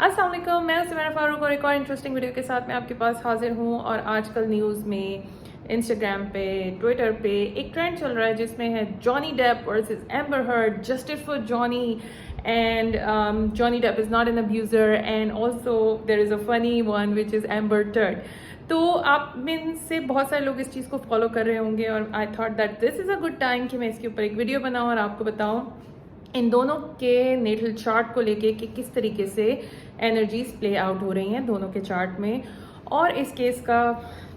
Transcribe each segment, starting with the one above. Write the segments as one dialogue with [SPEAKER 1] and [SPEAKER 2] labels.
[SPEAKER 1] अस्सलाम वालेकुम, मैं सुमैरा फारूक और एक और इंटरेस्टिंग वीडियो के साथ मैं आपके पास हाजिर हूँ। और आजकल न्यूज़ में, इंस्टाग्राम पे, ट्विटर पे एक ट्रेंड चल रहा है जिसमें है Johnny Depp versus Amber Heard, justice for Johnny and Johnny Depp is not an abuser and also there is a funny one which is Amber Turd. तो आप में से बहुत सारे लोग इस चीज़ को फॉलो कर रहे होंगे और I thought that this is a good time कि मैं इसके ऊपर एक वीडियो बनाऊँ और आपको बताऊँ इन दोनों के नेटल चार्ट को लेके कि किस तरीके से एनर्जीज प्ले आउट हो रही हैं दोनों के चार्ट में और इस केस का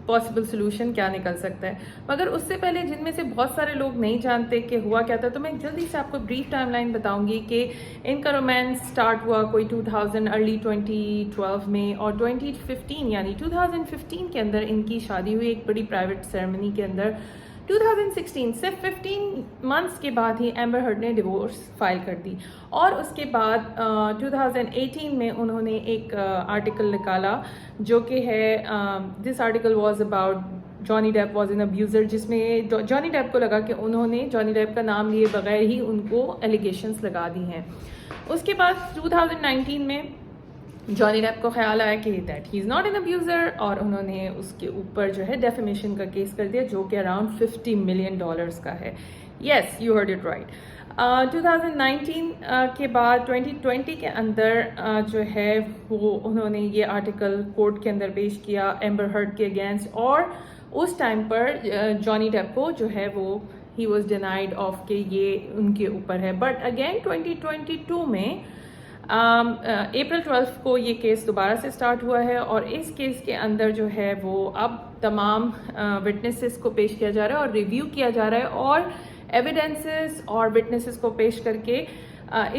[SPEAKER 1] पॉसिबल सोल्यूशन क्या निकल सकता है। मगर उससे पहले जिनमें से बहुत सारे लोग नहीं जानते कि हुआ क्या था, तो मैं जल्दी से आपको ब्रीफ टाइमलाइन बताऊंगी कि इनका रोमांस स्टार्ट हुआ कोई 2000 अर्ली 2012 में और 2015 यानी 2015 के अंदर इनकी शादी हुई एक बड़ी प्राइवेट सेरेमनी के अंदर। 2016 सिर्फ 15 मंथ्स के बाद ही एम्बर हर्ड ने डिवोर्स फाइल कर दी और उसके बाद 2018 में उन्होंने एक आर्टिकल निकाला जो कि है this article was about Johnny Depp was an abuser, जिसमें जॉनी डेप को लगा कि उन्होंने जॉनी डेप का नाम लिए बगैर ही उनको एलिगेशंस लगा दी हैं। उसके बाद 2019 में जॉनी डेप को ख्याल आया कि that he is not an abuser और उन्होंने उसके ऊपर जो है डेफेमेशन का केस कर दिया जो कि अराउंड $50 मिलियन का है। Yes, you heard it right. 2019 के बाद 2020 के अंदर जो है वो उन्होंने ये आर्टिकल कोर्ट के अंदर पेश किया एम्बर हर्ड के अगेंस्ट और उस टाइम पर जॉनी डेप को जो है वो ही वॉज डिनाइड ऑफ कि ये उनके ऊपर है। बट अगेन 2022 में अप्रैल 12 को ये केस दोबारा से स्टार्ट हुआ है और इस केस के अंदर जो है वो अब तमाम विटनेसेस को पेश किया जा रहा है और रिव्यू किया जा रहा है और एविडेंसेस और विटनेसेस को पेश करके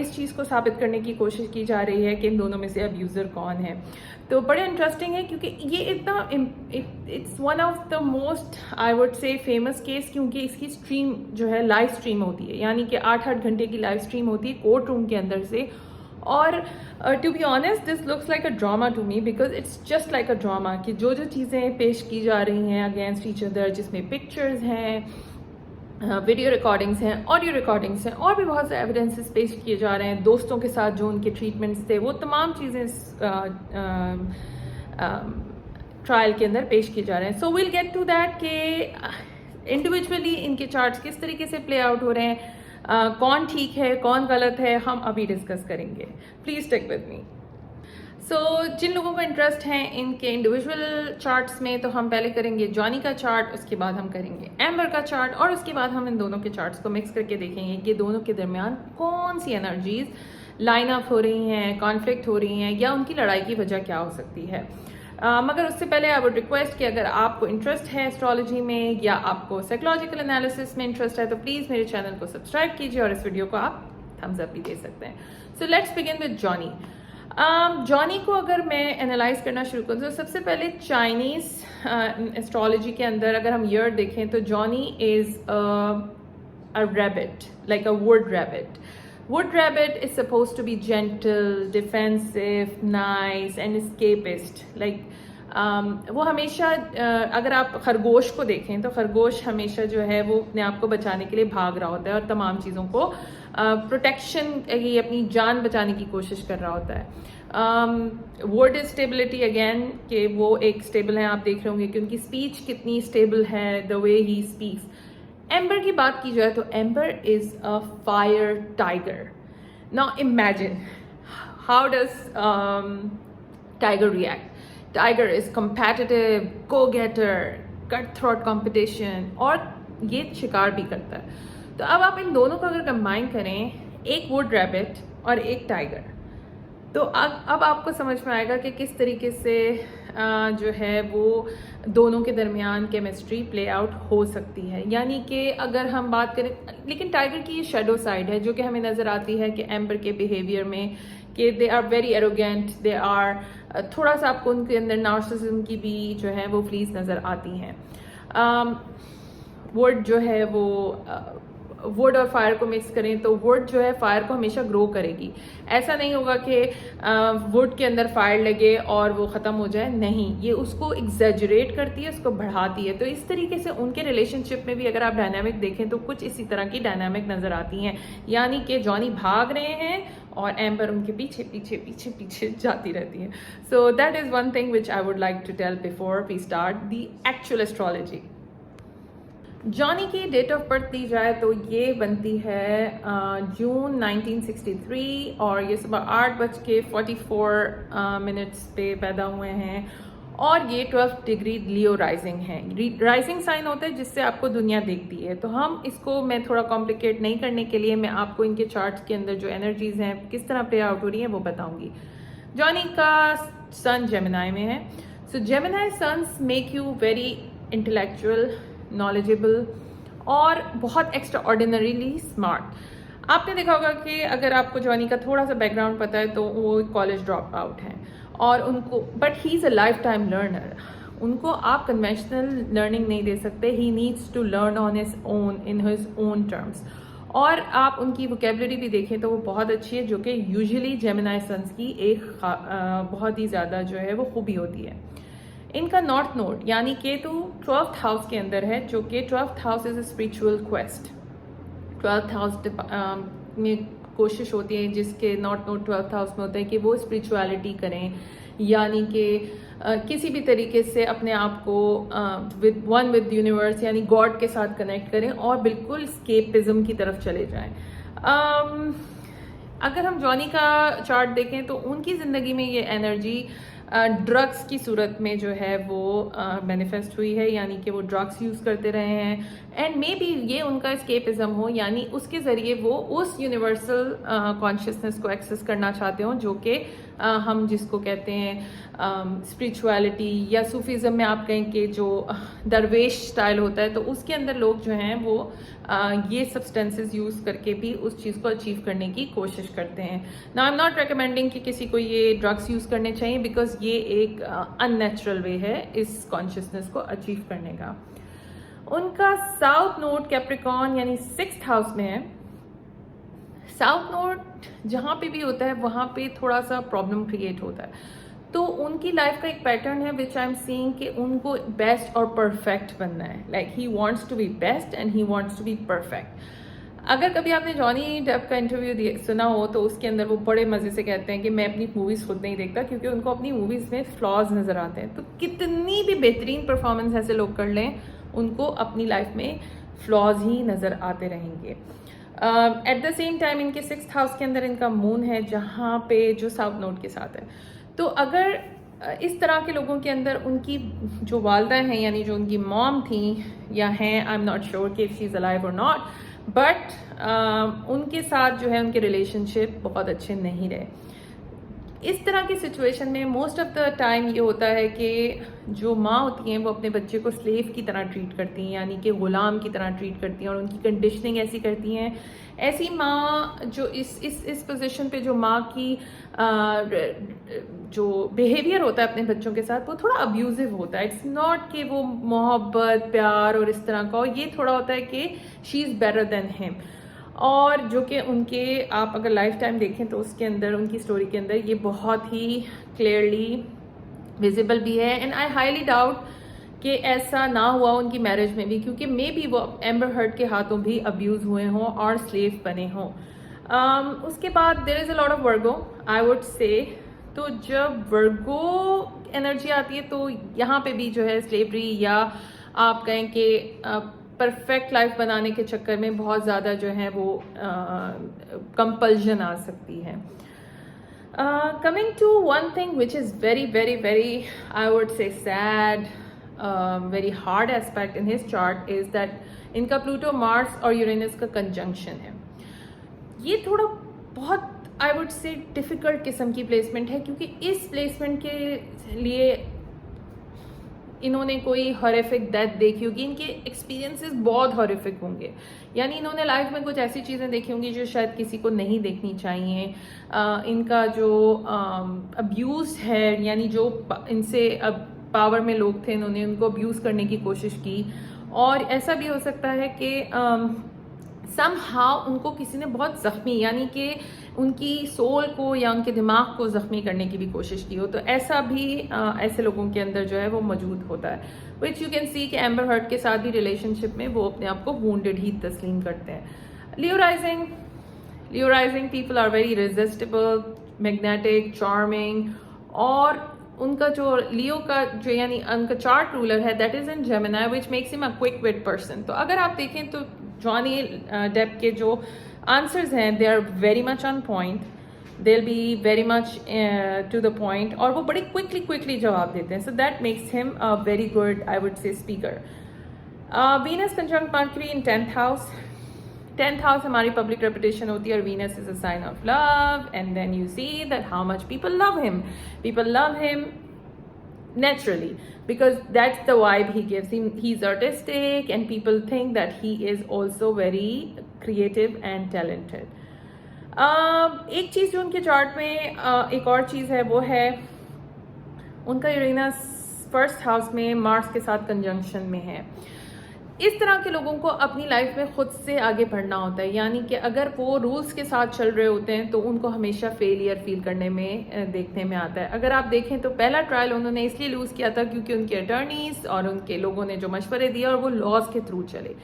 [SPEAKER 1] इस चीज़ को साबित करने की कोशिश की जा रही है कि इन दोनों में से अब्यूज़र कौन है। तो बड़े इंटरेस्टिंग है क्योंकि ये इतना it's one of the most I would से फेमस केस, क्योंकि इसकी स्ट्रीम जो है लाइव स्ट्रीम होती है, यानी कि 8-8 घंटे की लाइव स्ट्रीम होती है कोर्ट रूम के अंदर से। और to be honest this looks like a drama to me because it's just like a drama कि जो जो चीज़ें पेश की जा रही हैं अगेंस्ट ईच अदर, जिसमें पिक्चर्स हैं, वीडियो रिकॉर्डिंग्स हैं, ऑडियो रिकॉर्डिंग्स हैं और भी बहुत से एविडेंसेस पेश किए जा रहे हैं दोस्तों के साथ जो उनके ट्रीटमेंट्स थे, वो तमाम चीज़ें ट्रायल के अंदर पेश किए जा रहे हैं। So will get to that कि इंडिविजुअली इनके चार्ट्स किस तरीके से प्ले आउट हो रहे हैं, कौन ठीक है कौन गलत है, हम अभी डिस्कस करेंगे। Please stick with me. So जिन लोगों को इंटरेस्ट है इनके इंडिविजुअल चार्ट्स में, तो हम पहले करेंगे जॉनी का चार्ट, उसके बाद हम करेंगे एम्बर का चार्ट और उसके बाद हम इन दोनों के चार्ट्स को मिक्स करके देखेंगे कि दोनों के दरमियान कौन सी एनर्जीज लाइन अप हो रही हैं, कॉन्फ्लिक्ट हो रही हैं या उनकी लड़ाई की वजह क्या हो सकती है। मगर उससे पहले आई वुड रिक्वेस्ट कि अगर आपको इंटरेस्ट है एस्ट्रोलॉजी में या आपको साइकोलॉजिकल एनालिसिस में इंटरेस्ट है तो प्लीज़ मेरे चैनल को सब्सक्राइब कीजिए और इस वीडियो को आप थम्स अप भी दे सकते हैं। So let's begin with Johnny. Johnny को अगर मैं एनालाइज करना शुरू करूँ तो सबसे पहले चाइनीज़ एस्ट्रोलॉजी के अंदर अगर हम ईयर देखें तो Johnny is a rabbit, like a would rabbit. Wood rabbit is supposed to be gentle, defensive, nice and escapist. Like वो हमेशा अगर आप खरगोश को देखें तो खरगोश हमेशा जो है वो अपने आप को बचाने के लिए भाग रहा होता है और तमाम चीज़ों को प्रोटेक्शन की अपनी जान बचाने की कोशिश कर रहा होता है। वर्ड इज स्टेबिलिटी अगेन कि वो एक स्टेबल है, आप देख रहे होंगे कि उनकी स्पीच कितनी स्टेबल है, the way he speaks. Amber की बात की जाए तो amber is a fire tiger. Now imagine how does tiger react. Tiger is competitive, go getter, cut throat competition और ये शिकार भी करता है। तो अब आप इन दोनों को अगर कंबाइन करें, एक वुड रैबिट और एक टाइगर, तो अब आपको समझ में आएगा कि किस तरीके से जो है वो दोनों के दरमियान केमिस्ट्री प्ले आउट हो सकती है। यानी कि अगर हम बात करें, लेकिन टाइगर की ये शेडो साइड है जो कि हमें नज़र आती है कि एम्बर के बिहेवियर में कि they are very arrogant, they are थोड़ा सा आपको उनके अंदर नार्सिसिज्म की भी जो है वो फ्लीज नज़र आती हैं। वुड जो है वो वुड और फायर को मिक्स करें तो वुड जो है फायर को हमेशा ग्रो करेगी। ऐसा नहीं होगा कि वुड के अंदर फायर लगे और वो ख़त्म हो जाए, नहीं, ये उसको एग्जैजरेट करती है, उसको बढ़ाती है। तो इस तरीके से उनके रिलेशनशिप में भी अगर आप डायनामिक देखें तो कुछ इसी तरह की डायनामिक नज़र आती हैं। यानी कि जॉनी भाग रहे हैं और एम्बर उनके पीछे पीछे पीछे पीछे जाती रहती है. So that is one thing which I would like to tell before we start the actual astrology. Johnny की डेट ऑफ बर्थ दी जाए तो ये बनती है जून 1963 और ये सुबह 8:44 पे पैदा हुए हैं और ये 12th डिग्री लियो राइजिंग है. राइजिंग साइन होता है जिससे आपको दुनिया देखती है. तो हम इसको मैं थोड़ा कॉम्प्लिकेट नहीं करने के लिए मैं आपको इनके चार्ट्स के अंदर जो एनर्जीज हैं किस तरह प्ले आउट हो रही हैं वो बताऊंगी. जॉनी का सन जेमिनाई में है. So Gemini suns make you very intellectual, knowledgeable और बहुत एक्स्ट्रा ऑर्डिनरीली स्मार्ट. आपने देखा होगा कि अगर आपको जॉनी का थोड़ा सा बैकग्राउंड पता है तो वो कॉलेज ड्रॉप आउट हैं और उनको but he is a lifetime learner. उनको आप कन्वेंशनल लर्निंग नहीं दे सकते. He needs to learn on his own in his own terms. और आप उनकी वोकेबलरी भी देखें तो वो बहुत अच्छी है जो कि यूजुअली जेमिनाई सन्स की एक बहुत ही ज़्यादा जो है वो खूबी होती है. इनका नॉर्थ नोड यानी केतु 12th हाउस के अंदर है जो कि 12th house is a spiritual quest. 12th house में कोशिश होती है जिसके नॉर्थ नोड 12th हाउस में होता है कि वो स्पिरिचुअलिटी करें यानी कि किसी भी तरीके से अपने आप को विद यूनिवर्स यानी गॉड के साथ कनेक्ट करें और बिल्कुल स्केपिज्म की तरफ चले जाएं. अगर हम जॉनी का चार्ट देखें तो उनकी ज़िंदगी में ये एनर्जी ड्रग्स की सूरत में जो है वो मैनिफेस्ट हुई है यानी कि वो ड्रग्स यूज़ करते रहे हैं एंड मे बी ये उनका एस्केपिज्म हो यानी उसके ज़रिए वो उस यूनिवर्सल कॉन्शियसनेस को एक्सेस करना चाहते हो जो कि हम जिसको कहते हैं स्पिरिचुअलिटी या सूफीज़म में आप कहें कि जो दरवेश स्टाइल होता है तो उसके अंदर लोग जो हैं वो ये सब्सटेंसेस यूज़ करके भी उस चीज़ को अचीव करने की कोशिश करते हैं. Now I am not recommending कि किसी को ये ड्रग्स यूज़ करने चाहिए बिकॉज ये एक अननेचुरल वे है इस कॉन्शियसनेस को अचीव करने का. उनका साउथ नोड कैप्रिकॉर्न यानी 6th हाउस में है. साउथ नोड जहाँ पे भी होता है वहाँ पे थोड़ा सा प्रॉब्लम क्रिएट होता है. तो उनकी लाइफ का एक पैटर्न है विच आई एम सीइंग कि उनको बेस्ट और परफेक्ट बनना है. Like he wants to be best and he wants to be perfect. अगर कभी आपने जॉनी डेप का इंटरव्यू सुना हो तो उसके अंदर वो बड़े मज़े से कहते हैं कि मैं अपनी मूवीज़ खुद नहीं देखता क्योंकि उनको अपनी मूवीज़ में फ्लॉज नज़र आते हैं. तो कितनी भी बेहतरीन परफॉर्मेंस ऐसे लोग कर लें उनको अपनी लाइफ में फ्लॉज ही नज़र आते रहेंगे. एट द सेम टाइम इनके 6th हाउस के अंदर इनका मून है जहाँ पे जो साउथ नोड के साथ है. तो अगर इस तरह के लोगों के अंदर उनकी जो वालदा हैं यानी जो उनकी मॉम थी या हैं आई एम नॉट श्योर कि शी इज़ अलाइव और नॉट बट उनके साथ जो है उनके रिलेशनशिप बहुत अच्छे नहीं रहे. इस तरह की सिचुएशन में मोस्ट ऑफ द टाइम ये होता है कि जो माँ होती हैं वो अपने बच्चे को स्लेव की तरह ट्रीट करती हैं यानी कि ग़ुलाम की तरह ट्रीट करती हैं और उनकी कंडीशनिंग ऐसी करती हैं. ऐसी माँ जो इस पोजीशन पे जो माँ की जो बिहेवियर होता है अपने बच्चों के साथ वो थोड़ा अब्यूजिव होता है. इट्स नॉट कि वो मोहब्बत प्यार और इस तरह का हो. ये थोड़ा होता है कि she is better than him और जो कि उनके आप अगर लाइफ टाइम देखें तो उसके अंदर उनकी स्टोरी के अंदर ये बहुत ही क्लियरली विजिबल भी है. एंड आई हाईली डाउट कि ऐसा ना हुआ उनकी मैरिज में भी क्योंकि मे बी वो एम्बर हर्ड के हाथों भी अब्यूज़ हुए हों और स्लेव बने हों. उसके बाद there is a lot of Virgo I would say. तो जब वर्गो एनर्जी आती है तो यहाँ पे भी जो है स्लेवरी या आप कहें कि परफेक्ट लाइफ बनाने के चक्कर में बहुत ज़्यादा जो है वो कंपल्जन आ सकती है. Coming to one thing which is very very very I would say sad very hard aspect in his chart is that इनका प्लूटो मार्स और यूरेनस का कंजंक्शन है. ये थोड़ा बहुत आई वुड से डिफ़िकल्ट किस्म की प्लेसमेंट है क्योंकि इस प्लेसमेंट के लिए इन्होंने कोई हॉरिफिक डेथ देखी होगी. इनके एक्सपीरियंसेस बहुत हॉरिफिक होंगे यानी इन्होंने लाइफ में कुछ ऐसी चीज़ें देखी होंगी जो शायद किसी को नहीं देखनी चाहिए. इनका जो अब्यूज़ है यानी जो इनसे अब पावर में लोग थे इन्होंने उनको अब्यूज़ करने की कोशिश की और ऐसा भी हो सकता है कि समहाउ उनको किसी ने बहुत ज़ख्मी यानी कि उनकी सोल को या उनके दिमाग को ज़ख्मी करने की भी कोशिश की हो. तो ऐसा भी ऐसे लोगों के अंदर जो है वो मौजूद होता है विच यू कैन सी कि एम्बर हर्ड के साथ भी रिलेशनशिप में वो अपने आप को वूंडेड ही तस्लीम करते हैं. Leo Leo rising people are very resistible, magnetic, charming, और उनका जो लियो का जो यानी उनका चार्ट रूलर है that is in Gemini which makes him a quick wit person. तो अगर आप देखें तो जॉनी डेप के जो आंसर्स हैं they are very much on point, they will be very much to the point, और वो बड़े क्विकली जवाब देते हैं। So that makes him a very good I would say speaker. Venus conjunct Mercury in 10th house. 10th house हमारी public reputation होती है, और Venus is a sign of love, and then you see that how much people love him naturally because that's the vibe he gives him. He's artistic and people think that he is also very creative and talented. एक चीज़ जो उनके chart में एक और चीज़ है वो है उनका यूरेनस 1st हाउस में मार्स के साथ कंजंक्शन में है। इस तरह के लोगों को अपनी लाइफ में खुद से आगे बढ़ना होता है, यानी कि अगर वो रूल्स के साथ चल रहे होते हैं तो उनको हमेशा फेलियर फील करने में देखने में आता है। अगर आप देखें तो पहला ट्रायल उन्होंने इसलिए लूज किया था क्योंकि उनके अटर्नीज और उनके लोगों ने जो मशवरे दिए और वो लॉज के थ्रू चले।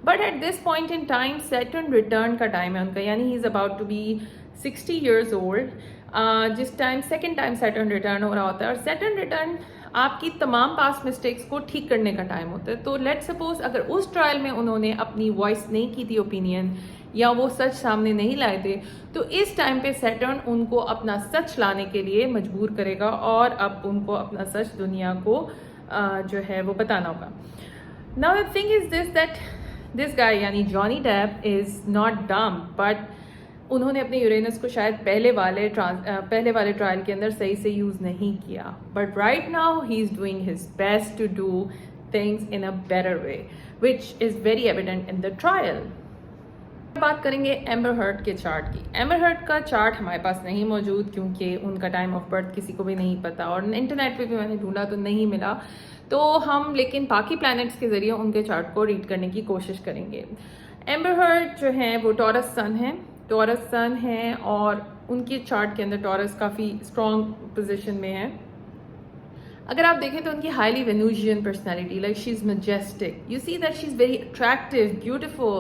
[SPEAKER 1] But at this point in time Saturn return का टाइम है उनका, यानी he is about to be 60 years old। जिस time second time Saturn return हो रहा होता है, और सैटर्न रिटर्न आपकी तमाम पास्ट मिस्टेक्स को ठीक करने का टाइम होता है। तो लेट्स सपोज अगर उस ट्रायल में उन्होंने अपनी वॉइस नहीं की थी ओपिनियन, या वो सच सामने नहीं लाए थे, तो इस टाइम पे सैटर्न उनको अपना सच लाने के लिए मजबूर करेगा, और अब उनको अपना सच दुनिया को जो है वो बताना होगा। Now the thing is this that this guy यानी Johnny Depp is not dumb, but उन्होंने अपने यूरेनस को शायद पहले वाले ट्रायल के अंदर सही से यूज़ नहीं किया, but right now he is doing his best to do things in a better way which is very evident in the trial. बात करेंगे एम्बर हर्ड के चार्ट की। एम्बर हर्ड का चार्ट हमारे पास नहीं मौजूद क्योंकि उनका टाइम ऑफ बर्थ किसी को भी नहीं पता, और इंटरनेट पे भी मैंने ढूंढा तो नहीं मिला। तो हम लेकिन बाकी प्लैनेट्स के ज़रिए उनके चार्ट को रीड करने की कोशिश करेंगे। एम्बर हर्ड जो है वो टॉरस सन है, और उनके चार्ट के अंदर टॉरस काफ़ी स्ट्रॉन्ग पोजीशन में है। अगर आप देखें तो उनकी highly Venusian personality, like she is majestic, you see that she is very attractive, beautiful,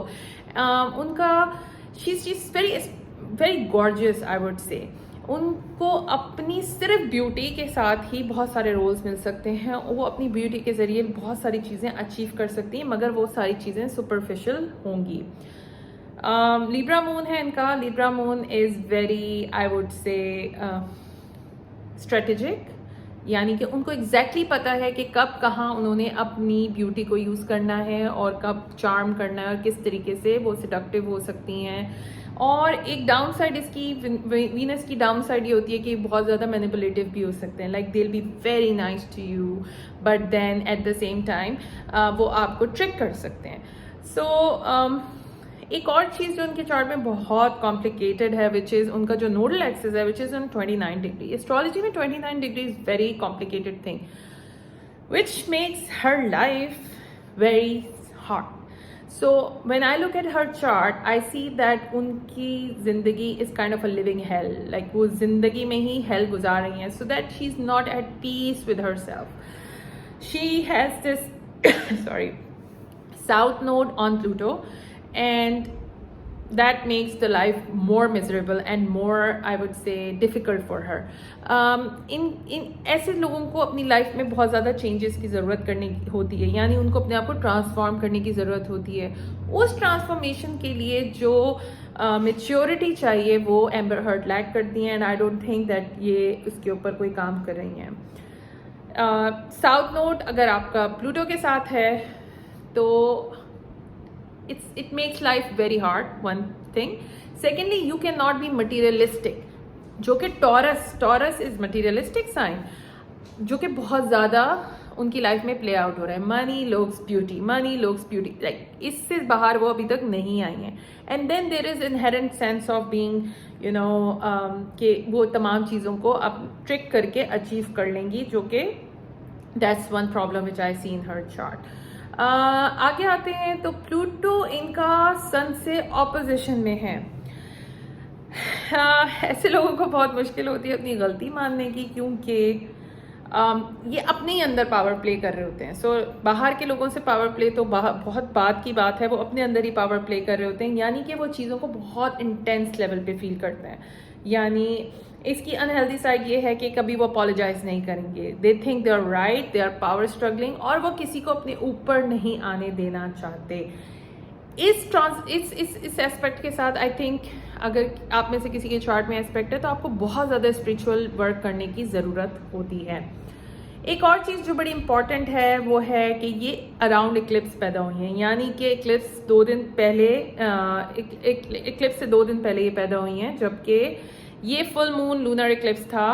[SPEAKER 1] उनका she is very gorgeous I would say. उनको अपनी सिर्फ ब्यूटी के साथ ही बहुत सारे रोल्स मिल सकते हैं, वो अपनी ब्यूटी के ज़रिए बहुत सारी चीज़ें अचीव कर सकती हैं, मगर वो सारी चीज़ें सुपरफिशियल होंगी। लिब्रा मून है इनका। Libra moon is very I would से स्ट्रेटेजिक, यानी कि उनको एग्जैक्टली पता है कि कब कहाँ उन्होंने अपनी ब्यूटी को यूज़ करना है और कब चार्म करना है और किस तरीके से वो सिडक्टिव हो सकती हैं। और एक डाउन साइड इसकी वीनस की डाउन साइड ये होती है कि बहुत ज़्यादा मैनिपुलेटिव भी हो सकते हैं, like they will be very nice to you but then at the same time वो आपको ट्रिक कर सकते हैं। सो एक और चीज़ जो उनके चार्ट में बहुत कॉम्प्लिकेटेड है विच इज़ उनका जो नोडल एक्सिस है which is on 29 degree. Astrology में 29 degree is very complicated thing which makes her life very hard. So when I look at her chart I see that उनकी ज़िंदगी is kind of a living hello, like वो ज़िंदगी में ही hello गुजार रही हैं, so that she is not at peace with her self. She has this sorry south node on Pluto, and that makes the life more miserable and more I would say difficult for her. इन ऐसे लोगों को अपनी life में बहुत ज़्यादा changes की ज़रूरत करनी होती है, यानी उनको अपने आप को ट्रांसफॉर्म करने की ज़रूरत होती है। उस ट्रांसफॉर्मेशन के लिए जो मेच्योरिटी चाहिए वो एम्बर हर्ड लैक करती हैं, and I don't think that ये उसके ऊपर कोई काम कर रही हैं। साउथ नोड अगर आपका प्लूटो के साथ है तो it makes life very hard, one thing. Secondly, you cannot be materialistic, जो कि टॉरस इज मटीरियलिस्टिक साइन, जो कि बहुत ज़्यादा उनकी लाइफ में प्ले आउट हो रहा है। मनी लुक्स ब्यूटी, लाइक इससे बाहर वो अभी तक नहीं आई हैं। And then there is inherent sense of being you know कि वो तमाम चीज़ों को अब ट्रिक करके अचीव कर लेंगी, जो कि that's one problem which I see in her chart. आगे आते हैं तो प्लूटो इनका सन से ऑपोजिशन में है। ऐसे लोगों को बहुत मुश्किल होती है अपनी गलती मानने की, क्योंकि ये अपने ही अंदर पावर प्ले कर रहे होते हैं. सो बाहर के लोगों से पावर प्ले तो बहुत बात की बात है, वो अपने अंदर ही पावर प्ले कर रहे होते हैं, यानी कि वो चीज़ों को बहुत इंटेंस लेवल पे फील करते हैं. यानी इसकी अनहेल्दी साइड ये है कि कभी वो अपोलोजाइज नहीं करेंगे. They think they are right, they are power struggling, और वो किसी को अपने ऊपर नहीं आने देना चाहते. इस एस्पेक्ट के साथ आई थिंक अगर आप में से किसी के चार्ट में एस्पेक्ट है तो आपको बहुत ज़्यादा स्पिरिचुअल वर्क करने की ज़रूरत होती है. एक और चीज़ जो बड़ी इंपॉर्टेंट है वो है कि ये अराउंड इक्लिप्स पैदा हुई हैं, यानी कि इक्लिप्स 2 दिन पहले, इक्लिप्स से 2 दिन पहले ये पैदा हुई हैं, जबकि ये फुल मून लूनर इक्लिप्स था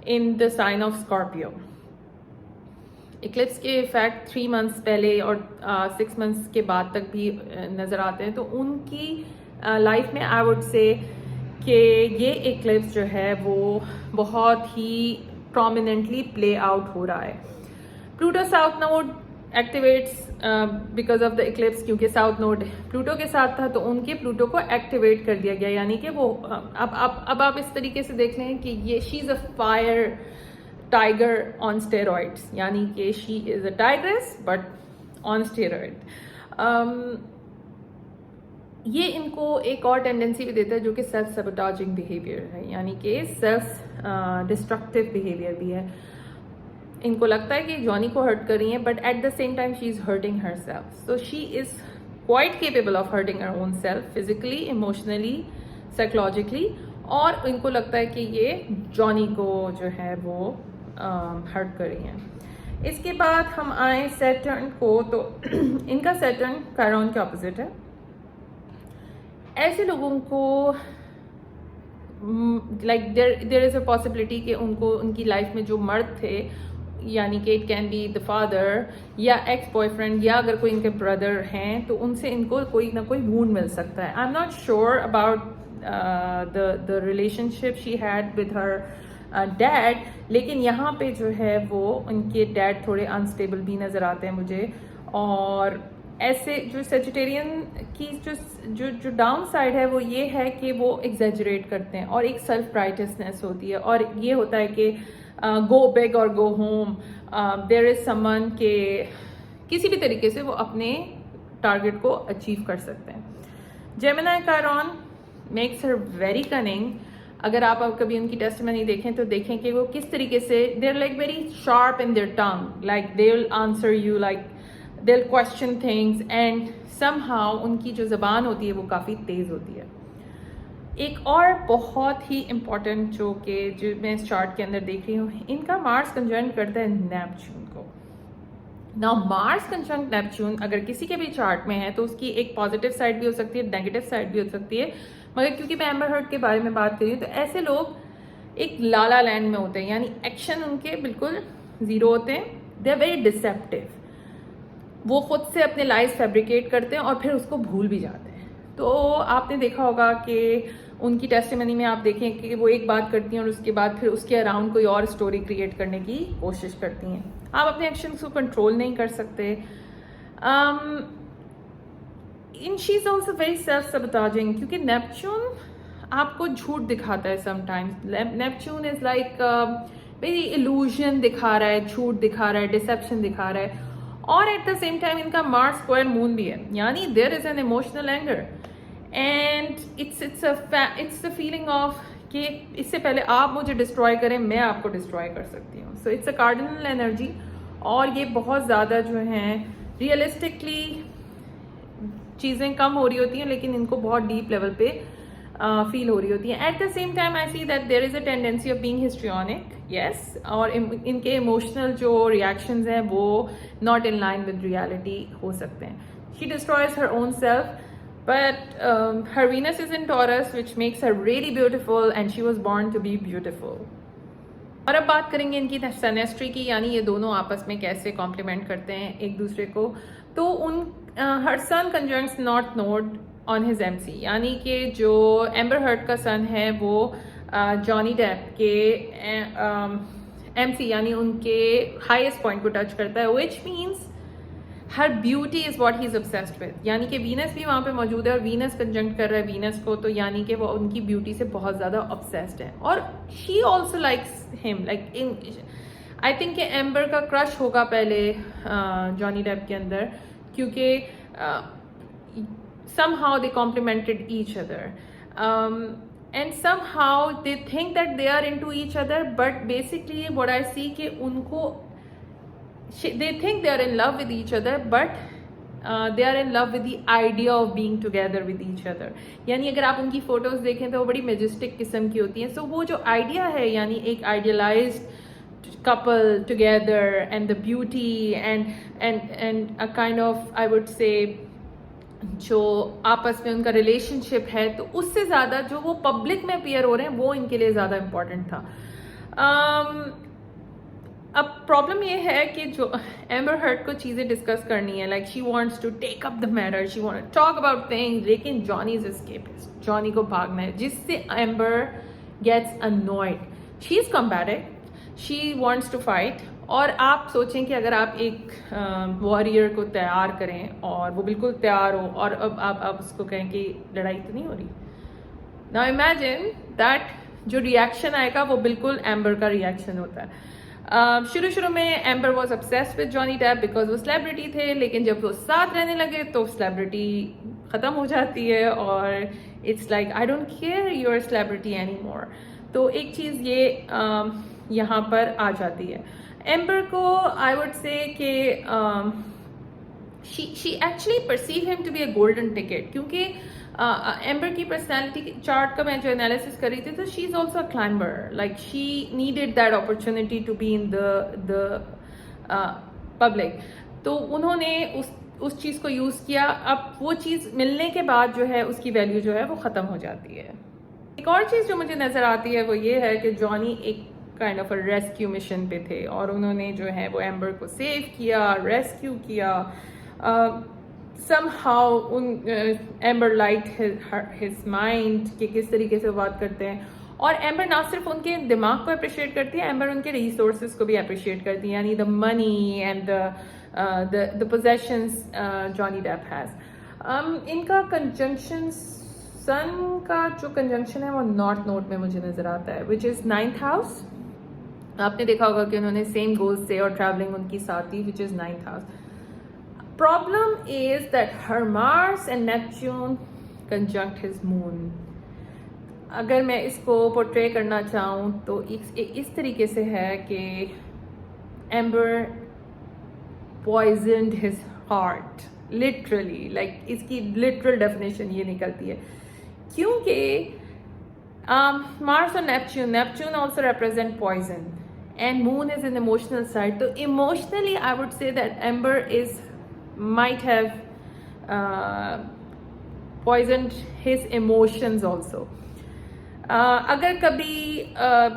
[SPEAKER 1] in the sign of Scorpio. Eclipse के इफेक्ट 3 मंथ्स पहले और 6 मंथ्स के बाद तक भी नज़र आते हैं. तो उनकी लाइफ में आई वुड से कि ये इक्लिप्स जो है वो बहुत ही प्रोमिनेंटली प्ले आउट हो रहा है. Pluto south node activates because of the Eclipse, क्योंकि साउथ नोड प्लूटो के साथ था तो उनके प्लूटो को एक्टिवेट कर दिया गया. यानी कि वो अब आप इस तरीके से देख लें कि ये she is a fire tiger on steroids, यानी कि she is a tigress but on steroid. ये इनको एक और टेंडेंसी भी देता है जो कि सेल्फ सबोटाजिंग बिहेवियर है, यानी कि सेल्फ डिस्ट्रक्टिव बिहेवियर भी है. इनको लगता है कि जॉनी को हर्ट कर रही है, but at the same time she is hurting her self. So she is quite capable of hurting her own self, physically, emotionally, psychologically. और इनको लगता है कि ये जॉनी को जो है वो हर्ट कर रही हैं. इसके बाद हम आए सैटर्न को, तो इनका सैटर्न कायरॉन के ऑपोजिट है. ऐसे लोगों को like there is a possibility कि उनको उनकी लाइफ में जो मर्द थे, यानी कि it can be the father या एक्स बॉयफ्रेंड, या अगर कोई इनके ब्रदर हैं तो उनसे इनको कोई ना कोई वूंड मिल सकता है. आई am not sure about the relationship she had with her dad, लेकिन यहाँ पे जो है वो उनके डैड थोड़े अनस्टेबल भी नज़र आते हैं मुझे. और ऐसे जो सेजिटेरियन की जो डाउन साइड है वो ये है कि वो एग्जेजरेट करते हैं और एक सेल्फ राइटसनेस होती है, और ये होता है कि गो बिग और go home. There is someone के किसी भी तरीके से वो अपने टारगेट को अचीव कर सकते हैं. Gemini Chiron makes her very cunning. अगर आप कभी उनकी टेस्टिमनी देखें तो देखें कि वो किस तरीके से they are like very sharp in their tongue, like they will answer you, like they will question things, and somehow उनकी जो ज़बान होती है वो काफ़ी तेज़ होती है. एक और बहुत ही इम्पॉर्टेंट जो मैं इस चार्ट के अंदर देख रही हूँ, इनका मार्स कंजंक्ट करता है नेपच्यून को. नाउ मार्स कंजंक्ट नेपच्यून अगर किसी के भी चार्ट में है तो उसकी एक पॉजिटिव साइड भी हो सकती है, नेगेटिव साइड भी हो सकती है. मगर क्योंकि मैं एम्बर हर्ड के बारे में बात कर रही हूँ तो ऐसे लोग एक लाला लैंड में होते हैं, यानी एक्शन उनके बिल्कुल ज़ीरो होते हैं. They are very deceptive. वो खुद से अपने लाइफ फैब्रिकेट करते हैं और फिर उसको भूल भी जाते हैं. तो आपने देखा होगा कि उनकी टेस्टिमनी में आप देखें कि वो एक बात करती हैं और उसके बाद फिर उसके अराउंड कोई और स्टोरी क्रिएट करने की कोशिश करती हैं. आप अपने एक्शंस को कंट्रोल नहीं कर सकते. इन she is also very self sabotaging, क्योंकि नेपच्यून आपको झूठ दिखाता है sometimes. Neptune is like very illusion दिखा रहा है, झूठ दिखा रहा है, डिसेप्शन दिखा रहा है. और एट द सेम टाइम इनका मार्स स्क्वायर मून भी है, यानी there is an emotional anger, and it's the feeling of कि इससे पहले आप मुझे डिस्ट्रॉय करें मैं आपको डिस्ट्रॉय कर सकती हूँ. So it's a cardinal energy, और ये बहुत ज़्यादा जो हैं रियलिस्टिकली चीज़ें कम हो रही होती हैं, लेकिन इनको बहुत डीप लेवल पे फील हो रही होती हैं. At the same time I see that there is a tendency of being histrionic, yes, और इनके इमोशनल जो रिएक्शंस हैं वो not in line with reality हो सकते हैं. She destroys her own self, but her Venus is in Taurus, which makes her really beautiful, and she was born to be beautiful. और अब बात करेंगे इनकी सनेस्ट्री की, यानी ये दोनों आपस में कैसे कॉम्प्लीमेंट करते हैं एक दूसरे को. तो her sun conjuncts north node on his MC, यानी कि जो एम्बर हर्ड का सन है वो जॉनी डेप के MC यानी उनके हाईएस्ट पॉइंट को टच करता है, which means her beauty is what he is obsessed with. यानी कि वीनस भी वहाँ पे मौजूद है और वीनस कंजंक्ट कर रहा है वीनस को, तो यानी कि वो उनकी ब्यूटी से बहुत ज़्यादा ऑब्सेस्ड है. और she also likes him, like in I think कि एम्बर का क्रश होगा पहले जॉनी डेप के अंदर, क्योंकि somehow they complemented each other, and somehow they think that they are into each other, but basically what I see कि उनको they think they are in love with each other, but they are in love with the idea of being together with each other. यानी अगर आप उनकी photos देखें तो वो बड़ी मेजेस्टिक किस्म की होती हैं. सो वो जो आइडिया है, यानी एक idealised couple together and the beauty and a kind of, I would say, जो आपस में उनका रिलेशनशिप है, तो उससे ज़्यादा जो वो पब्लिक में अपीयर हो रहे हैं वो इनके लिए ज़्यादा इम्पोर्टेंट था. अब प्रॉब्लम ये है कि जो एम्बर हर्ट को चीज़ें डिस्कस करनी है, like she wants to take up the matter, she want to talk about things, लेकिन जॉनी इज एस्केपिस्ट, जॉनी को भागना है, जिससे Amber gets annoyed. She is combative, she wants to fight. और आप सोचें कि अगर आप एक वॉरियर को तैयार करें और वो बिल्कुल तैयार हो, और अब आप उसको कहें कि लड़ाई तो नहीं हो रही. नाउ इमेजिन दैट जो रिएक्शन आएगा वो बिल्कुल एम्बर का रिएक्शन होता है. शुरू में Amber was obsessed with Johnny Depp because वो सेलिब्रिटी थे, लेकिन जब वो साथ रहने लगे तो सेलिब्रिटी ख़त्म हो जाती है और it's like I don't care your celebrity any more. तो एक चीज़ ये यहाँ पर आ जाती है. एम्बर को आई वुड से कि she actually perceive him to be a golden ticket, क्योंकि एम्बर की पर्सनैलिटी चार्ट का मैं जो एनालिसिस कर रही थी, तो she is also a climber. Like she needed that opportunity to be in the public. तो उन्होंने उस चीज़ को यूज़ किया. अब वो चीज़ मिलने के बाद जो है उसकी वैल्यू जो है वो ख़त्म हो जाती है. एक और चीज़ जो मुझे नज़र आती है वो ये है कि जॉनी एक kind of a rescue mission पे थे और उन्होंने जो है वो एम्बर को सेव किया, रेस्क्यू किया. somehow amber light his mind कि किस तरीके से बात करते हैं. और एम्बर ना सिर्फ उनके दिमाग को अप्रिशिएट करती है, एम्बर उनके रिसोर्सेज को भी अप्रिशिएट करती है, यानी the money and the possessions Johnny Depp has. इनका कंजंक्शन, सन का जो कंजंक्शन है वो नॉर्थ नोड में मुझे नजर आता है, विच इज़ 9th हाउस. आपने देखा होगा कि उन्होंने सेम गोल्स थे और ट्रैवलिंग उनकी साथ थी, which is 9th house. Problem is that her Mars and Neptune conjunct his moon. अगर मैं इसको पोर्ट्रे करना चाहूँ तो इस तरीके से है कि Amber poisoned his heart, literally, like इसकी literal definition ये निकलती है, क्योंकि Mars और Neptune also represent poison and Moon is an emotional side. तो emotionally I would say that Amber might have poisoned his emotions also. अगर कभी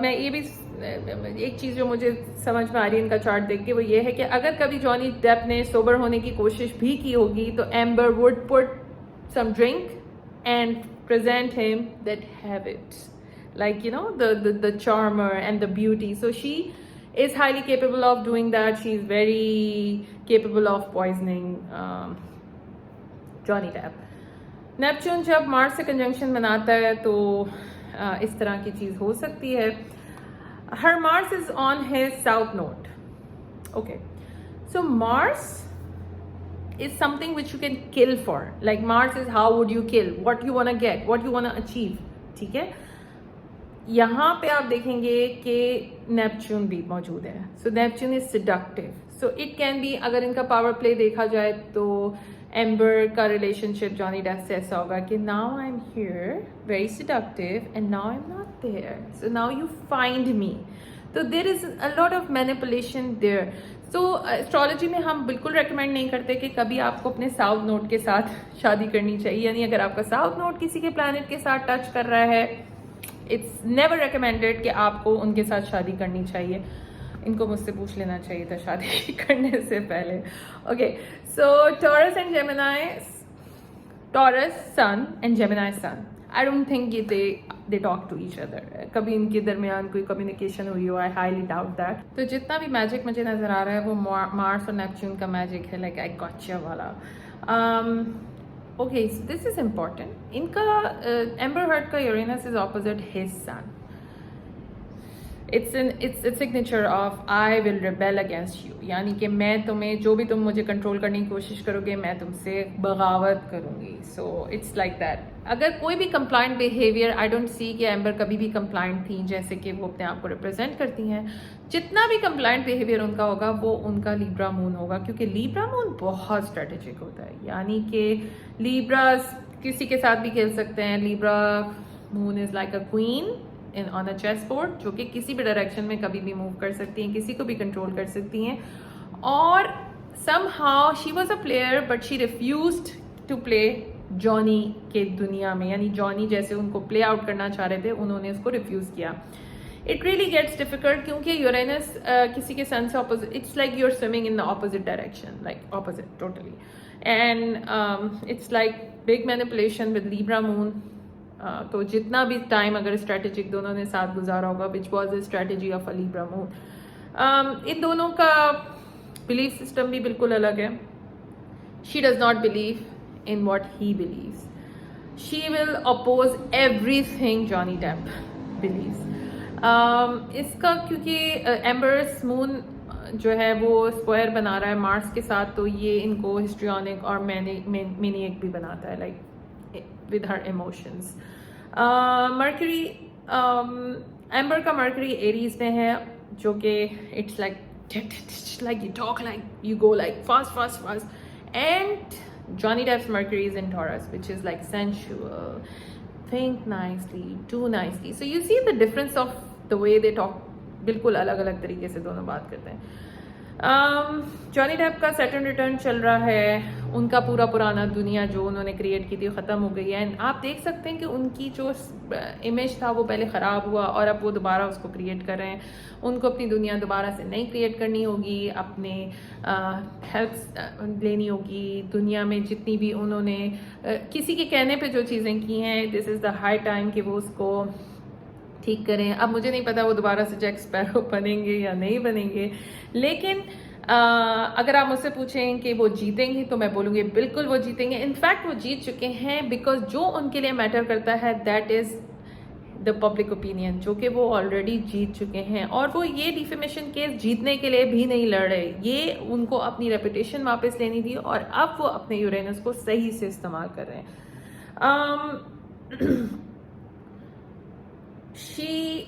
[SPEAKER 1] मैं ये भी एक चीज़ जो मुझे समझ में आ रही है इनका चार्ट देख के, वो ये है कि अगर कभी जॉनी डेप ने सोबर होने की कोशिश भी की होगी तो Amber would put some drink and present him that have it, like, you know, the charmer and the beauty. So she is highly capable of doing that. She is very capable of poisoning Johnny Depp. Neptune जब Mars से conjunction बनाता है तो इस तरह की चीज़ हो सकती है. Her Mars is on his south node. Okay, so Mars is something which you can kill for. Like Mars is how would you kill, what you want to get, what you want to achieve. ठीक है, यहाँ पे आप देखेंगे कि Neptune भी मौजूद है. So Neptune is seductive. So it can be, अगर इनका पावर प्ले देखा जाए तो एम्बर का रिलेशनशिप जॉनी डेप से ऐसा होगा कि now I am here very seductive and now I am not there, so now you find me. तो there is a lot of manipulation there. तो एस्ट्रोलॉजी में हम बिल्कुल रेकमेंड नहीं करते कि कभी आपको अपने साउथ नोड के साथ शादी करनी चाहिए. यानी अगर आपका साउथ नोड किसी के प्लैनेट के साथ टच कर रहा है, इट्स नेवर रिकमेंडेड कि आपको उनके साथ शादी करनी चाहिए. इनको मुझसे पूछ लेना चाहिए था शादी करने से पहले. Okay, so Taurus and Gemini, Taurus sun and Gemini sun, I don't think they talk to each other. कभी इनके दरमियान कोई कम्युनिकेशन हुई हो, आई हाईली डाउट दैट. तो जितना भी मैजिक मुझे नज़र आ रहा है वो मार्स और नेपच्यून का मैजिक है, लाइक आई गॉटचा वाला. Okay, so this is important. इनका एम्बर हर्ट का Uranus is opposite his son. It's signature of I will rebel against you, यानी कि मैं तुम्हें, जो भी तुम मुझे कंट्रोल करने की कोशिश करोगे, मैं तुमसे बगावत करूंगी. So it's like that. अगर कोई भी complaint behaviour, I don't see कि एम्बर कभी भी कंप्लाइंट थी जैसे कि वो अपने आप को रिप्रेजेंट करती हैं. जितना भी कंप्लाइंट बिहेवियर उनका होगा वो उनका लीब्रा मून होगा, क्योंकि लीब्रा मून बहुत स्ट्रेटेजिक होता है. यानी कि लीब्रास किसी के साथ भी खेल सकते हैं. Libra moon is like a queen in on a chess board, जो कि किसी भी डायरेक्शन में कभी भी मूव कर सकती हैं, किसी को भी कंट्रोल कर सकती हैं. और somehow she was a player but she refused to play Johnny के दुनिया में, यानी जॉनी जैसे उनको प्ले आउट करना चाह रहे थे, उन्होंने उसको रिफ्यूज किया. इट रियली गेट्स डिफिकल्ट, क्योंकि यूरेनस किसी के सन से opposite, it's like you are swimming in the opposite direction, like opposite totally. And it's like big manipulation with Libra moon. तो जितना भी टाइम अगर स्ट्रेटेजिक दोनों ने साथ गुजारा होगा, which was the strategy of a Libra moon. इन दोनों का बिलीफ सिस्टम भी बिल्कुल अलग है. She does not believe in what he believes. She will oppose everything Johnny Depp believes. इसका क्योंकि एम्बर्स मून जो है वो स्क्वायर बना रहा है मार्स के साथ, तो ये इनको हिस्ट्रियोनिक और मैनिएक भी बनाता है, like with her emotions. Mercury, Amber का Mercury Aries में है, जो कि it's like you talk like you go like fast, and Johnny Depp's Mercury is in Taurus, which is like sensual, think nicely, do nicely. So you see the difference of the way they talk. बिल्कुल अलग अलग तरीके से दोनों बात करते हैं. Johnny Depp का सेटन रिटर्न चल रहा है. उनका पूरा पुराना दुनिया जो उन्होंने क्रिएट की थी ख़त्म हो गई है. एंड आप देख सकते हैं कि उनकी जो इमेज था वो पहले ख़राब हुआ और अब वो दोबारा उसको क्रिएट कर रहे हैं. उनको अपनी दुनिया दोबारा से नई क्रिएट करनी होगी, अपने हेल्प लेनी होगी. दुनिया में जितनी भी उन्होंने किसी के कहने पे जो चीज़ें की हैं, this is the high time कि वो उसको ठीक करें. अब मुझे नहीं पता वो दोबारा से जैक स्पैरो बनेंगे या नहीं बनेंगे, लेकिन अगर आप मुझसे पूछें कि वो जीतेंगे तो मैं बोलूँगी बिल्कुल वो जीतेंगे. इनफैक्ट वो जीत चुके हैं, बिकॉज जो उनके लिए मैटर करता है that is the public opinion, जो कि वो ऑलरेडी जीत चुके हैं. और वो ये डिफेमेशन केस जीतने के लिए भी नहीं लड़ रहे, ये उनको अपनी रेपुटेशन वापस लेनी थी और अब वो अपने यूरेनस को सही से इस्तेमाल कर रहे हैं. She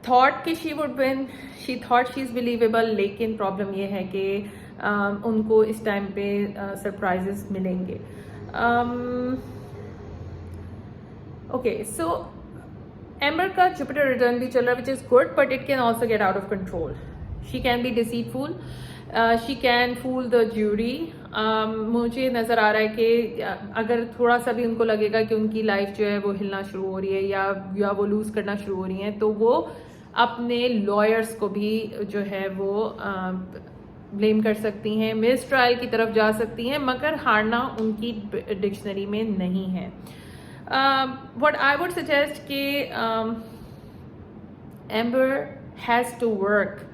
[SPEAKER 1] thought कि she would win, she thought she's believable, लेकिन प्रॉब्लम ये है कि उनको इस टाइम पे सरप्राइजेस मिलेंगे. ओके, सो एम्बर का जुपिटर रिटर्न भी चल रहा है, which is good, but it can also get out of control. She can be deceitful, she can fool the jury. मुझे नज़र आ रहा है कि अगर थोड़ा सा भी उनको लगेगा कि उनकी लाइफ जो है वो हिलना शुरू हो रही है या वो लूज़ करना शुरू हो रही हैं, तो वो अपने लॉयर्स को भी जो है वो ब्लेम कर सकती हैं, मिस ट्रायल की तरफ जा सकती हैं, मगर हारना उनकी डिक्शनरी में नहीं है. व्हाट आई वुड सजेस्ट कि Amber has to work.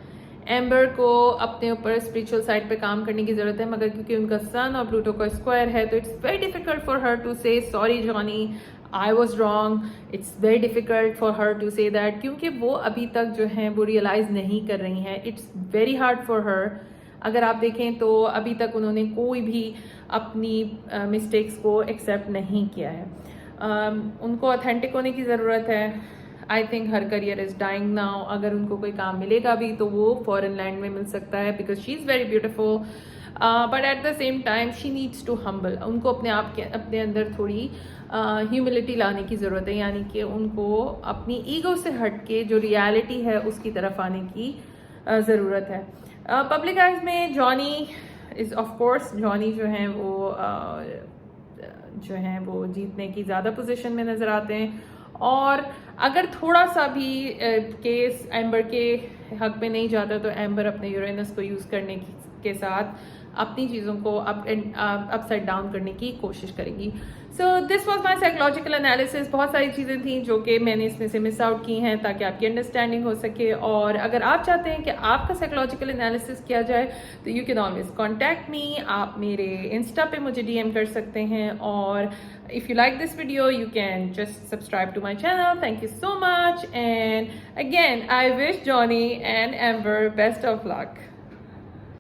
[SPEAKER 1] Amber को अपने ऊपर स्पिरिचुअल साइड पे काम करने की ज़रूरत है, मगर क्योंकि उनका सन और प्लूटो का स्क्वायर है तो it's very difficult for her to say sorry Johnny, I was wrong. It's very difficult for her to say that, क्योंकि वो अभी तक जो है वो रियलाइज़ नहीं कर रही हैं. It's very hard for her. अगर आप देखें तो अभी तक उन्होंने कोई भी अपनी मिस्टेक्स को एक्सेप्ट नहीं किया है. उनको ऑथेंटिक होने की ज़रूरत है. I think her career is dying now. अगर उनको कोई काम मिलेगा भी तो वो फॉरेन लैंड में मिल सकता है, because she is very beautiful, but at the same time she needs to humble. उनको अपने आप के अपने अंदर थोड़ी ह्यूमिलिटी लाने की ज़रूरत है, यानी कि उनको अपनी ईगो से हट के जो रियलिटी है उसकी तरफ आने की ज़रूरत है. पब्लिक आइज में Johnny is of course, Johnny जो हैं वो जीतने की ज़्यादा पोजीशन में नज़र आते हैं. और अगर थोड़ा सा भी केस एम्बर के हक में नहीं जाता तो एम्बर अपने यूरेनस को यूज़ करने के साथ अपनी चीज़ों को अपसाइड डाउन करने की कोशिश करेगी. So this was my psychological analysis. बहुत सारी चीज़ें थी जो कि मैंने इसमें से मिस आउट की हैं ताकि आपकी अंडरस्टैंडिंग हो सके। और अगर आप चाहते हैं कि आपका साइकोलॉजिकल एनालिसिस किया जाए तो you can always contact me. आप मेरे इंस्टा पे मुझे DM कर सकते हैं। और if you like this video, you can just subscribe to my channel. Thank you so much. And again, I wish Johnny and Amber best of luck.